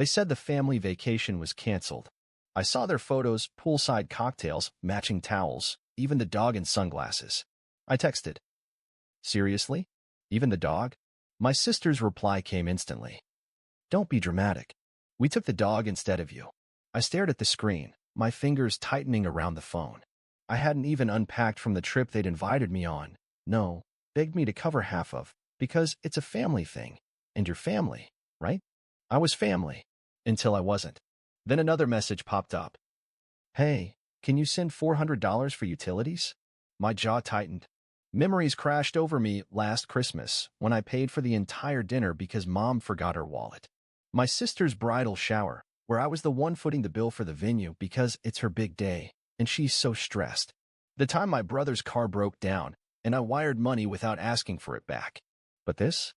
They said the family vacation was canceled. I saw their photos, poolside cocktails, matching towels, even the dog in sunglasses. I texted, "Seriously? Even the dog?" My sister's reply came instantly. "Don't be dramatic. We took the dog instead of you." I stared at the screen, my fingers tightening around the phone. I hadn't even unpacked from the trip they'd invited me on. No, begged me to cover half of, because it's a family thing. And you're family, right? I was family. Until I wasn't. Then another message popped up. "Hey, can you send $400 for utilities?" My jaw tightened. Memories crashed over me last Christmas when I paid for the entire dinner because Mom forgot her wallet. My sister's bridal shower, where I was the one footing the bill for the venue because it's her big day, and she's so stressed. The time my brother's car broke down, and I wired money without asking for it back. But this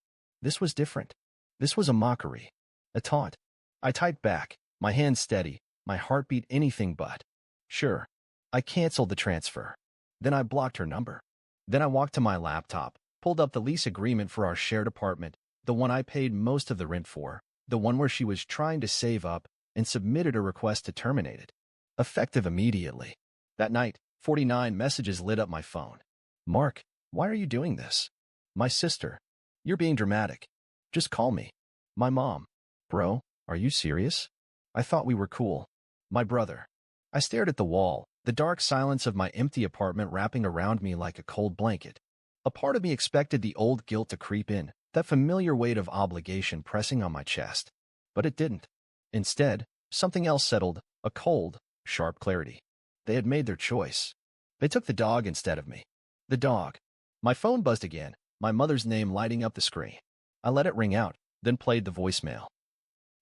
was different. This was a mockery, a taunt. I typed back, my hands steady, my heartbeat anything but. Sure. I canceled the transfer. Then I blocked her number. Then I walked to my laptop, pulled up the lease agreement for our shared apartment, the one I paid most of the rent for, the one where she was trying to save up, and submitted a request to terminate it. Effective immediately. That night, 49 messages lit up my phone. "Mark, why are you doing this?" My sister, "You're being dramatic. Just call me." My mom, "Bro, are you serious? I thought we were cool." My brother. I stared at the wall, the dark silence of my empty apartment wrapping around me like a cold blanket. A part of me expected the old guilt to creep in, that familiar weight of obligation pressing on my chest. But it didn't. Instead, something else settled, a cold, sharp clarity. They had made their choice. They took the dog instead of me. The dog. My phone buzzed again, my mother's name lighting up the screen. I let it ring out, then played the voicemail.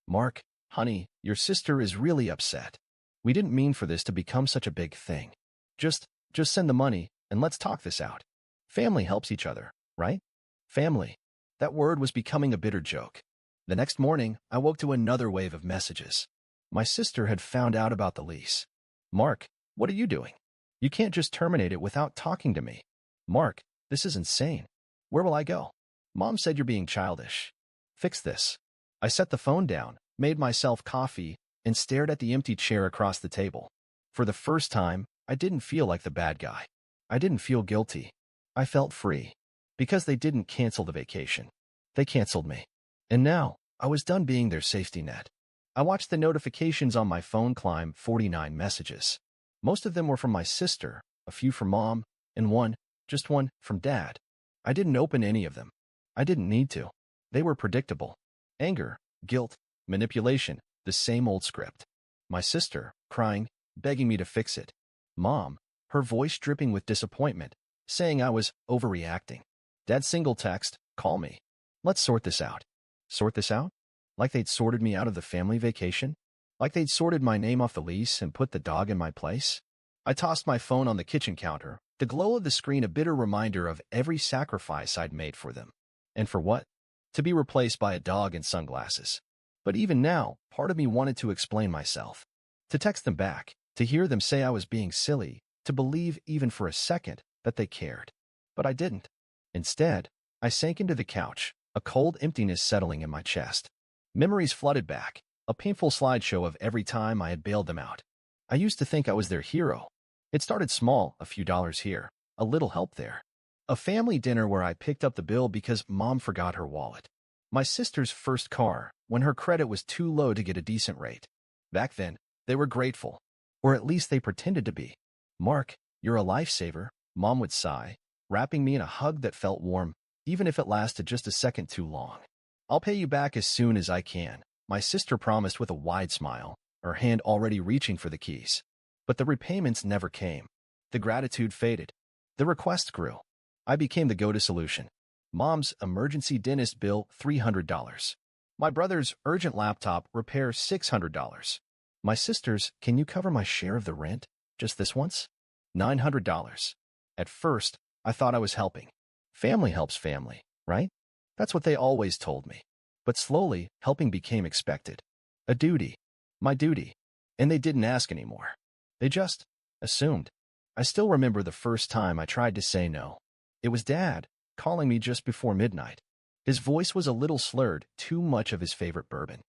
"Mark, honey, your sister is really upset. We didn't mean for this to become such a big thing. Just send the money, and let's talk this out. Family helps each other, right?" Family. That word was becoming a bitter joke. The next morning, I woke to another wave of messages. My sister had found out about the lease. "Mark, what are you doing? You can't just terminate it without talking to me. Mark, this is insane. Where will I go? Mom said you're being childish. Fix this." I set the phone down, made myself coffee, and stared at the empty chair across the table. For the first time, I didn't feel like the bad guy. I didn't feel guilty. I felt free. Because they didn't cancel the vacation. They canceled me. And now, I was done being their safety net. I watched the notifications on my phone climb 49 messages. Most of them were from my sister, a few from Mom, and just one, from Dad. I didn't open any of them. I didn't need to. They were predictable. Anger, guilt, manipulation, the same old script. My sister, crying, begging me to fix it. Mom, her voice dripping with disappointment, saying I was overreacting. Dad's single text, "Call me. Let's sort this out." Sort this out? Like they'd sorted me out of the family vacation? Like they'd sorted my name off the lease and put the dog in my place? I tossed my phone on the kitchen counter, the glow of the screen a bitter reminder of every sacrifice I'd made for them. And for what? To be replaced by a dog in sunglasses. But even now, part of me wanted to explain myself. To text them back, to hear them say I was being silly, to believe even for a second that they cared. But I didn't. Instead, I sank into the couch, a cold emptiness settling in my chest. Memories flooded back, a painful slideshow of every time I had bailed them out. I used to think I was their hero. It started small, a few dollars here, a little help there. A family dinner where I picked up the bill because Mom forgot her wallet. My sister's first car, when her credit was too low to get a decent rate. Back then, they were grateful. Or at least they pretended to be. "Mark, you're a lifesaver," Mom would sigh, wrapping me in a hug that felt warm, even if it lasted just a second too long. "I'll pay you back as soon as I can," my sister promised with a wide smile, her hand already reaching for the keys. But the repayments never came. The gratitude faded. The requests grew. I became the go-to solution. Mom's emergency dentist bill, $300. My brother's urgent laptop repair, $600. My sister's, "Can you cover my share of the rent? Just this once?" $900. At first, I thought I was helping. Family helps family, right? That's what they always told me. But slowly, helping became expected. A duty. My duty. And they didn't ask anymore. They just assumed. I still remember the first time I tried to say no. It was Dad, calling me just before midnight. His voice was a little slurred, too much of his favorite bourbon.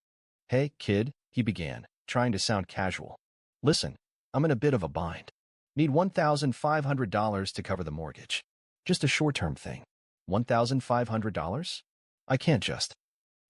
Hey, kid, he began, trying to sound casual. Listen, I'm in a bit of a bind. Need $1,500 to cover the mortgage. Just a short-term thing. $1,500? I can't just.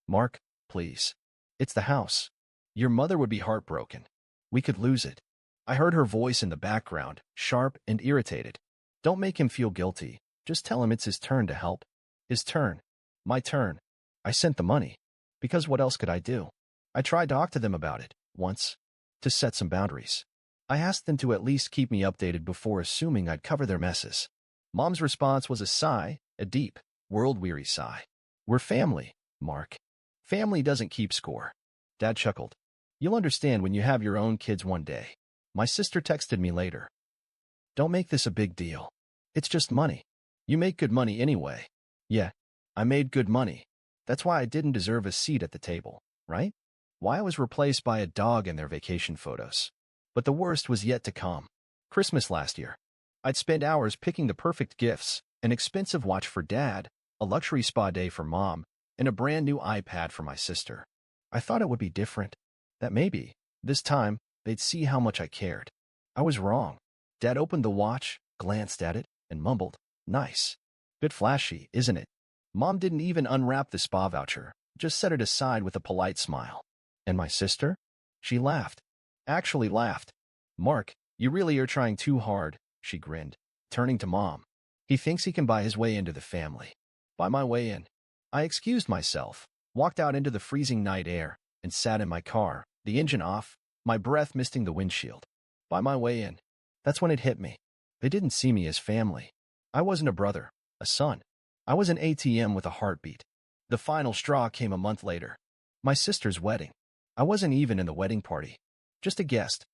Mark, please. It's the house. Your mother would be heartbroken. We could lose it. I heard her voice in the background, sharp and irritated. Don't make him feel guilty. Just tell him it's his turn to help. His turn. My turn. I sent the money. Because what else could I do? I tried to talk to them about it, once. To set some boundaries. I asked them to at least keep me updated before assuming I'd cover their messes. Mom's response was a sigh, a deep, world-weary sigh. We're family, Mark. Family doesn't keep score. Dad chuckled. You'll understand when you have your own kids one day. My sister texted me later. Don't make this a big deal. It's just money. You make good money anyway. Yeah, I made good money. That's why I didn't deserve a seat at the table, right? Why I was replaced by a dog in their vacation photos. But the worst was yet to come. Christmas last year. I'd spent hours picking the perfect gifts, an expensive watch for Dad, a luxury spa day for Mom, and a brand new iPad for my sister. I thought it would be different. That maybe, this time, they'd see how much I cared. I was wrong. Dad opened the watch, glanced at it, and mumbled, Nice. Bit flashy, isn't it? Mom didn't even unwrap the spa voucher, just set it aside with a polite smile. And my sister? She laughed. Actually laughed. Mark, you really are trying too hard, she grinned, turning to Mom. He thinks he can buy his way into the family. Buy my way in. I excused myself, walked out into the freezing night air, and sat in my car, the engine off, my breath misting the windshield. Buy my way in. That's when it hit me. They didn't see me as family. I wasn't a brother, a son. I was an ATM with a heartbeat. The final straw came a month later. My sister's wedding. I wasn't even in the wedding party. Just a guest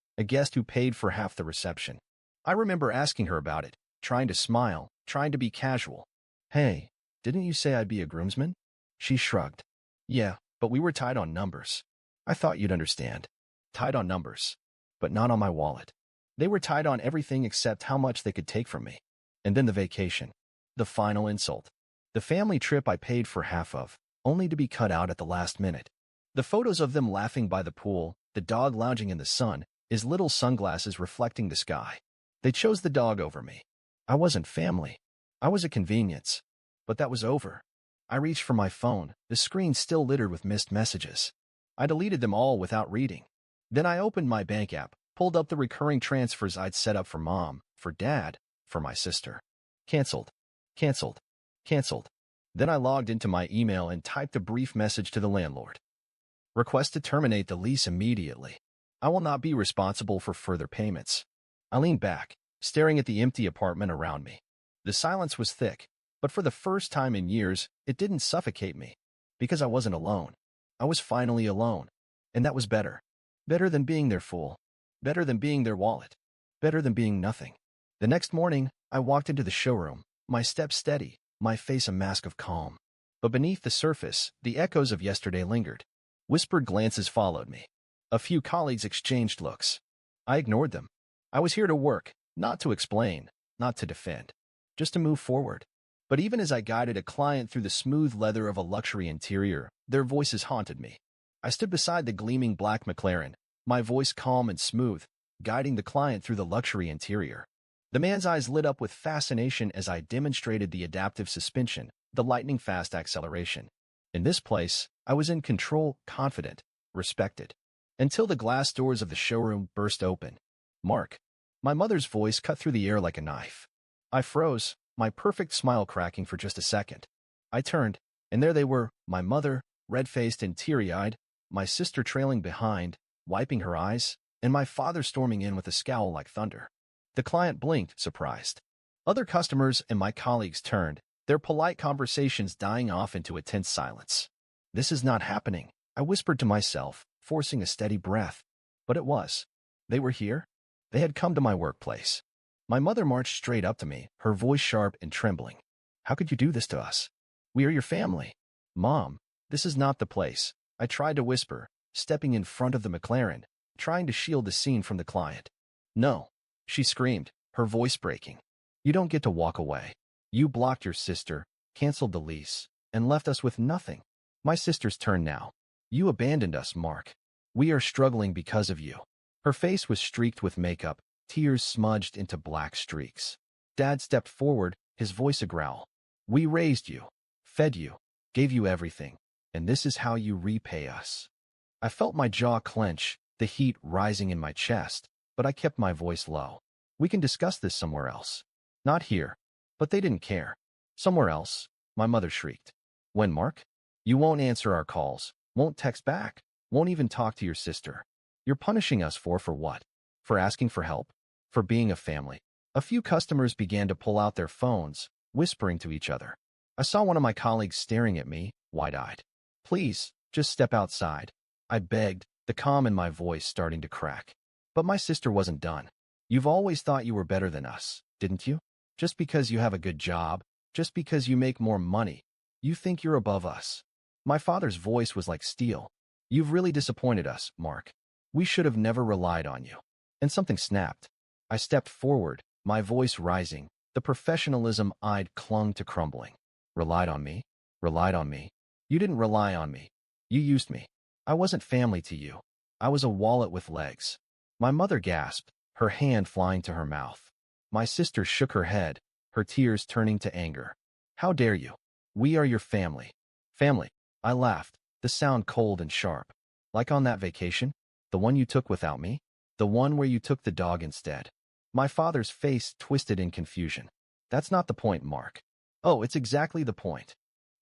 who paid for half the reception. I remember asking her about it, trying to smile, trying to be casual. Hey, didn't you say I'd be a groomsman? She shrugged. Yeah, but we were tied on numbers. I thought you'd understand. Tied on numbers. But not on my wallet. They were tied on everything except how much they could take from me. And then the vacation. The final insult. The family trip I paid for half of, only to be cut out at the last minute. The photos of them laughing by the pool, the dog lounging in the sun, his little sunglasses reflecting the sky. They chose the dog over me. I wasn't family. I was a convenience. But that was over. I reached for my phone, the screen still littered with missed messages. I deleted them all without reading. Then I opened my bank app, pulled up the recurring transfers I'd set up for Mom, for Dad, for my sister. Canceled. Canceled. Canceled. Then I logged into my email and typed a brief message to the landlord. Request to terminate the lease immediately. I will not be responsible for further payments. I leaned back, staring at the empty apartment around me. The silence was thick, but for the first time in years, it didn't suffocate me. Because I wasn't alone. I was finally alone. And that was better. Better than being their fool. Better than being their wallet. Better than being nothing. The next morning, I walked into the showroom, my steps steady, my face a mask of calm. But beneath the surface, the echoes of yesterday lingered. Whispered glances followed me. A few colleagues exchanged looks. I ignored them. I was here to work, not to explain, not to defend, just to move forward. But even as I guided a client through the smooth leather of a luxury interior, their voices haunted me. I stood beside the gleaming black McLaren, my voice calm and smooth, guiding the client through the luxury interior. The man's eyes lit up with fascination as I demonstrated the adaptive suspension, the lightning-fast acceleration. In this place, I was in control, confident, respected. Until the glass doors of the showroom burst open. Mark. My mother's voice cut through the air like a knife. I froze, my perfect smile cracking for just a second. I turned, and there they were, my mother, red-faced and teary-eyed, my sister trailing behind, wiping her eyes, and my father storming in with a scowl like thunder. The client blinked, surprised. Other customers and my colleagues turned, their polite conversations dying off into a tense silence. This is not happening, I whispered to myself, forcing a steady breath. But it was. They were here. They had come to my workplace. My mother marched straight up to me, her voice sharp and trembling. How could you do this to us? We are your family. Mom, this is not the place. I tried to whisper, stepping in front of the McLaren, trying to shield the scene from the client. No, she screamed, her voice breaking. You don't get to walk away. You blocked your sister, canceled the lease, and left us with nothing. My sister's turn now. You abandoned us, Mark. We are struggling because of you. Her face was streaked with makeup, tears smudged into black streaks. Dad stepped forward, his voice a growl. We raised you, fed you, gave you everything, and this is how you repay us. I felt my jaw clench, the heat rising in my chest, but I kept my voice low. We can discuss this somewhere else. Not here. But they didn't care. Somewhere else, my mother shrieked. When, Mark? You won't answer our calls, won't text back, won't even talk to your sister. You're punishing us for what? For asking for help? For being a family? A few customers began to pull out their phones, whispering to each other. I saw one of my colleagues staring at me, wide-eyed. Please, just step outside. I begged, the calm in my voice starting to crack. But my sister wasn't done. You've always thought you were better than us, didn't you? Just because you have a good job, just because you make more money, you think you're above us. My father's voice was like steel. You've really disappointed us, Mark. We should have never relied on you. And something snapped. I stepped forward, my voice rising, the professionalism I'd clung to crumbling. Relied on me? Relied on me? You didn't rely on me. You used me. I wasn't family to you. I was a wallet with legs. My mother gasped, her hand flying to her mouth. My sister shook her head, her tears turning to anger. How dare you? We are your family. Family. I laughed, the sound cold and sharp. Like on that vacation? The one you took without me? The one where you took the dog instead? My father's face twisted in confusion. That's not the point, Mark. Oh, it's exactly the point.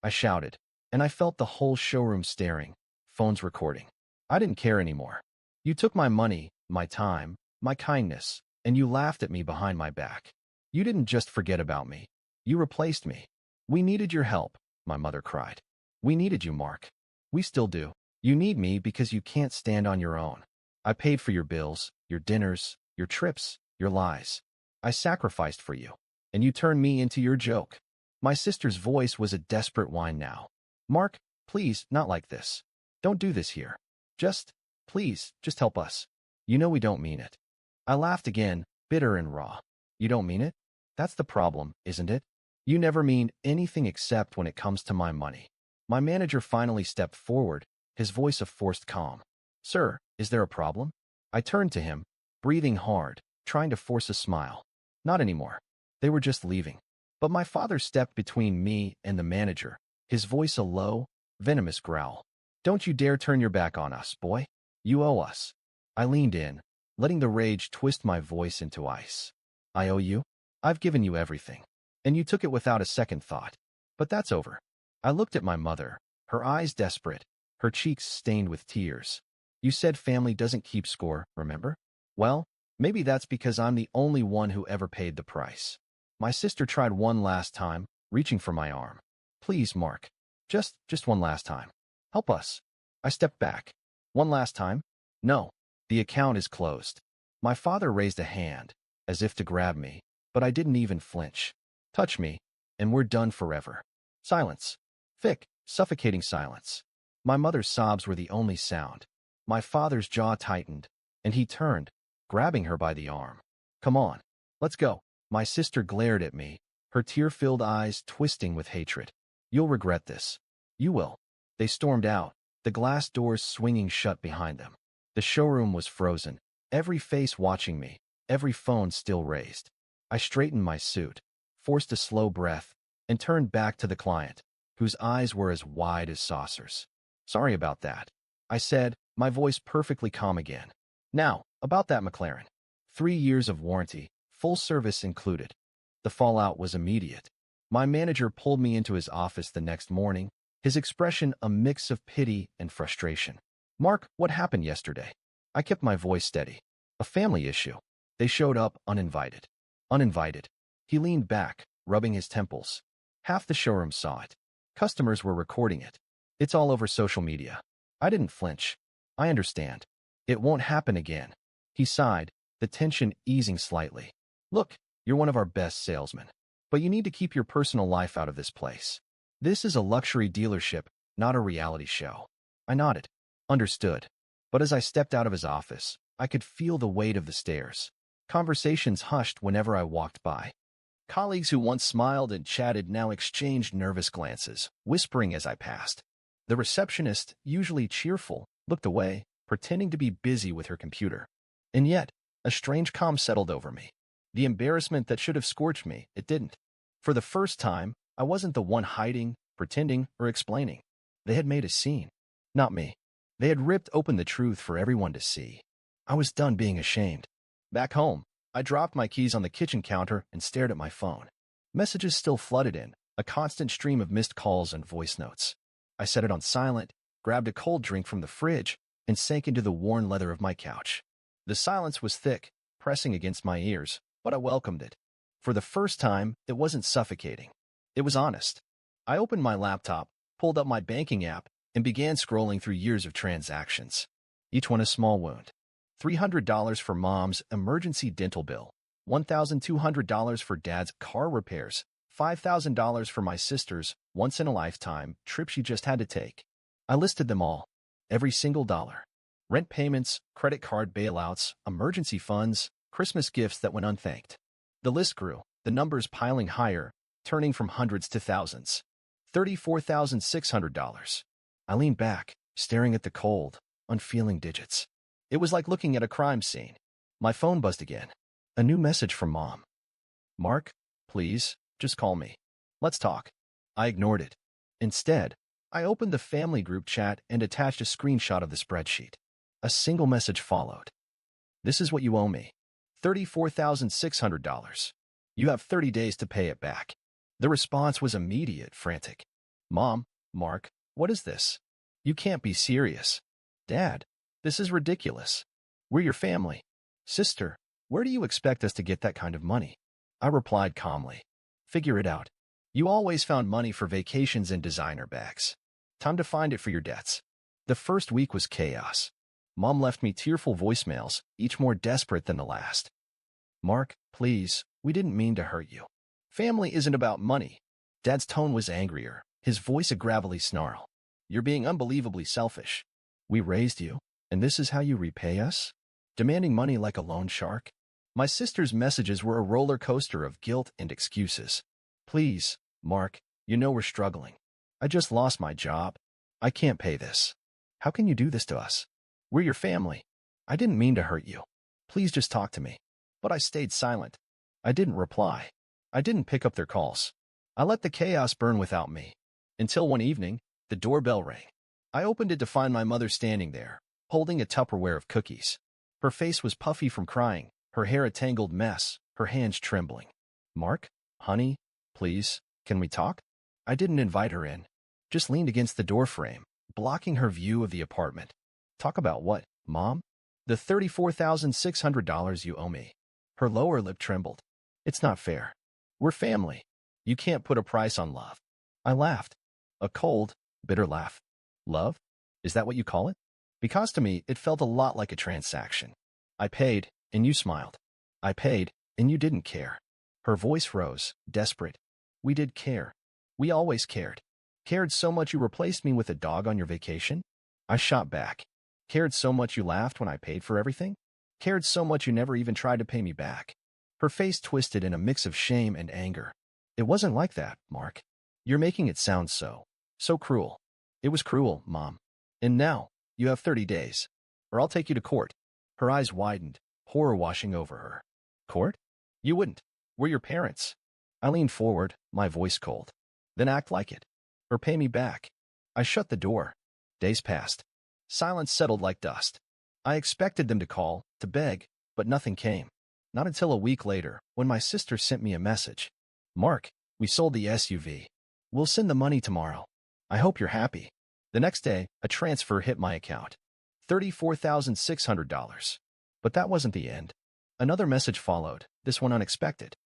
I shouted, and I felt the whole showroom staring, phones recording. I didn't care anymore. You took my money, my time, my kindness, and you laughed at me behind my back. You didn't just forget about me. You replaced me. We needed your help, my mother cried. We needed you, Mark. We still do. You need me because you can't stand on your own. I paid for your bills, your dinners, your trips, your lies. I sacrificed for you, and you turned me into your joke. My sister's voice was a desperate whine now. Mark, please, not like this. Don't do this here. Please, just help us. You know we don't mean it. I laughed again, bitter and raw. You don't mean it? That's the problem, isn't it? You never mean anything except when it comes to my money. My manager finally stepped forward, his voice a forced calm. Sir, is there a problem? I turned to him, breathing hard, trying to force a smile. Not anymore. They were just leaving. But my father stepped between me and the manager, his voice a low, venomous growl. Don't you dare turn your back on us, boy. You owe us. I leaned in, letting the rage twist my voice into ice. I owe you? I've given you everything. And you took it without a second thought. But that's over. I looked at my mother, her eyes desperate, her cheeks stained with tears. You said family doesn't keep score, remember? Well, maybe that's because I'm the only one who ever paid the price. My sister tried one last time, reaching for my arm. Please, Mark. Just one last time. Help us. I stepped back. One last time? No. The account is closed. My father raised a hand, as if to grab me, but I didn't even flinch. Touch me, and we're done forever. Silence. Thick, suffocating silence. My mother's sobs were the only sound. My father's jaw tightened, and he turned, grabbing her by the arm. Come on, let's go. My sister glared at me, her tear-filled eyes twisting with hatred. You'll regret this. You will. They stormed out, the glass doors swinging shut behind them. The showroom was frozen, every face watching me, every phone still raised. I straightened my suit, forced a slow breath, and turned back to the client, whose eyes were as wide as saucers. Sorry about that, I said, my voice perfectly calm again. Now, about that McLaren. 3 years of warranty, full service included. The fallout was immediate. My manager pulled me into his office the next morning, his expression a mix of pity and frustration. Mark, what happened yesterday? I kept my voice steady. A family issue. They showed up uninvited. Uninvited. He leaned back, rubbing his temples. Half the showroom saw it. Customers were recording it. It's all over social media. I didn't flinch. I understand. It won't happen again. He sighed, the tension easing slightly. Look, you're one of our best salesmen. But you need to keep your personal life out of this place. This is a luxury dealership, not a reality show. I nodded. Understood. But as I stepped out of his office, I could feel the weight of the stairs. Conversations hushed whenever I walked by. Colleagues who once smiled and chatted now exchanged nervous glances, whispering as I passed. The receptionist, usually cheerful, looked away, pretending to be busy with her computer. And yet, a strange calm settled over me. The embarrassment that should have scorched me, it didn't. For the first time, I wasn't the one hiding, pretending, or explaining. They had made a scene. Not me. They had ripped open the truth for everyone to see. I was done being ashamed. Back home, I dropped my keys on the kitchen counter and stared at my phone. Messages still flooded in, a constant stream of missed calls and voice notes. I set it on silent, grabbed a cold drink from the fridge, and sank into the worn leather of my couch. The silence was thick, pressing against my ears, but I welcomed it. For the first time, it wasn't suffocating. It was honest. I opened my laptop, pulled up my banking app, and began scrolling through years of transactions. Each one a small wound. $300 for mom's emergency dental bill, $1,200 for dad's car repairs, $5,000 for my sister's once-in-a-lifetime trip she just had to take. I listed them all, every single dollar. Rent payments, credit card bailouts, emergency funds, Christmas gifts that went unthanked. The list grew, the numbers piling higher, turning from hundreds to thousands. $34,600. I leaned back, staring at the cold, unfeeling digits. It was like looking at a crime scene. My phone buzzed again. A new message from Mom. "Mark, please, just call me. Let's talk." I ignored it. Instead, I opened the family group chat and attached a screenshot of the spreadsheet. A single message followed. "This is what you owe me. $34,600. You have 30 days to pay it back." The response was immediate, frantic. "Mom, Mark, what is this? You can't be serious. Dad, this is ridiculous. We're your family. Sister, where do you expect us to get that kind of money?" I replied calmly. "Figure it out. You always found money for vacations and designer bags. Time to find it for your debts." The first week was chaos. Mom left me tearful voicemails, each more desperate than the last. "Mark, please, we didn't mean to hurt you. Family isn't about money." Dad's tone was angrier, his voice a gravelly snarl. "You're being unbelievably selfish. We raised you, and this is how you repay us? Demanding money like a loan shark?" My sister's messages were a roller coaster of guilt and excuses. "Please, Mark, you know we're struggling. I just lost my job. I can't pay this. How can you do this to us? We're your family. I didn't mean to hurt you. Please just talk to me." But I stayed silent. I didn't reply. I didn't pick up their calls. I let the chaos burn without me. Until one evening, the doorbell rang. I opened it to find my mother standing there, holding a Tupperware of cookies. Her face was puffy from crying, her hair a tangled mess, her hands trembling. "Mark, honey, please, can we talk?" I didn't invite her in, just leaned against the doorframe, blocking her view of the apartment. "Talk about what, Mom?" "The $34,600 you owe me." Her lower lip trembled. "It's not fair. We're family. You can't put a price on love." I laughed. A cold, bitter laugh. "Love? Is that what you call it?" Because to me, it felt a lot like a transaction. "I paid, and you smiled. I paid, and you didn't care." Her voice rose, desperate. "We did care. We always cared. Cared so much you replaced me with a dog on your vacation?" I shot back. "Cared so much you laughed when I paid for everything? Cared so much you never even tried to pay me back?" Her face twisted in a mix of shame and anger. "It wasn't like that, Mark. You're making it sound so cruel." "It was cruel, Mom. And now, you have 30 days, or I'll take you to court." Her eyes widened, horror washing over her. "Court? You wouldn't. We're your parents." I leaned forward, my voice cold. "Then act like it, or pay me back." I shut the door. Days passed. Silence settled like dust. I expected them to call, to beg, but nothing came. Not until a week later, when my sister sent me a message. "Mark, we sold the SUV. We'll send the money tomorrow. I hope you're happy." The next day, a transfer hit my account. $34,600. But that wasn't the end. Another message followed, this one unexpected.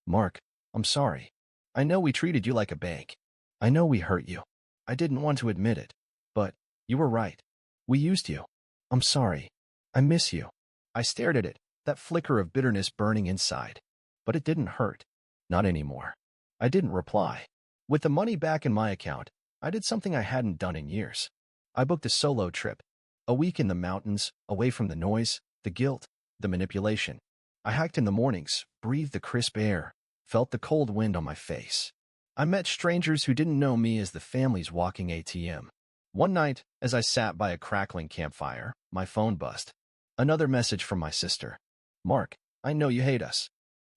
"Mark, I'm sorry. I know we treated you like a bank. I know we hurt you. I didn't want to admit it. But you were right. We used you. I'm sorry. I miss you." I stared at it, that flicker of bitterness burning inside. But it didn't hurt. Not anymore. I didn't reply. With the money back in my account, I did something I hadn't done in years. I booked a solo trip. A week in the mountains, away from the noise, the guilt, the manipulation. I hiked in the mornings, breathed the crisp air, felt the cold wind on my face. I met strangers who didn't know me as the family's walking ATM. One night, as I sat by a crackling campfire, my phone buzzed. Another message from my sister. Mark, I know you hate us.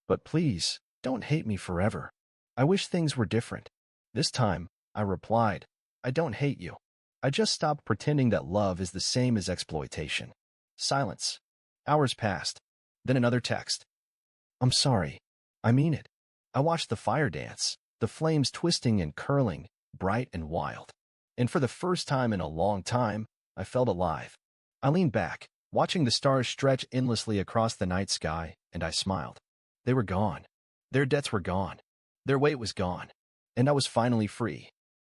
But please, don't hate me forever. I wish things were different. This time, I replied, I don't hate you. I just stopped pretending that love is the same as exploitation. Silence. Hours passed. Then another text. I'm sorry. I mean it. I watched the fire dance, the flames twisting and curling, bright and wild. And for the first time in a long time, I felt alive. I leaned back, watching the stars stretch endlessly across the night sky, and I smiled. They were gone. Their debts were gone. Their weight was gone. And I was finally free.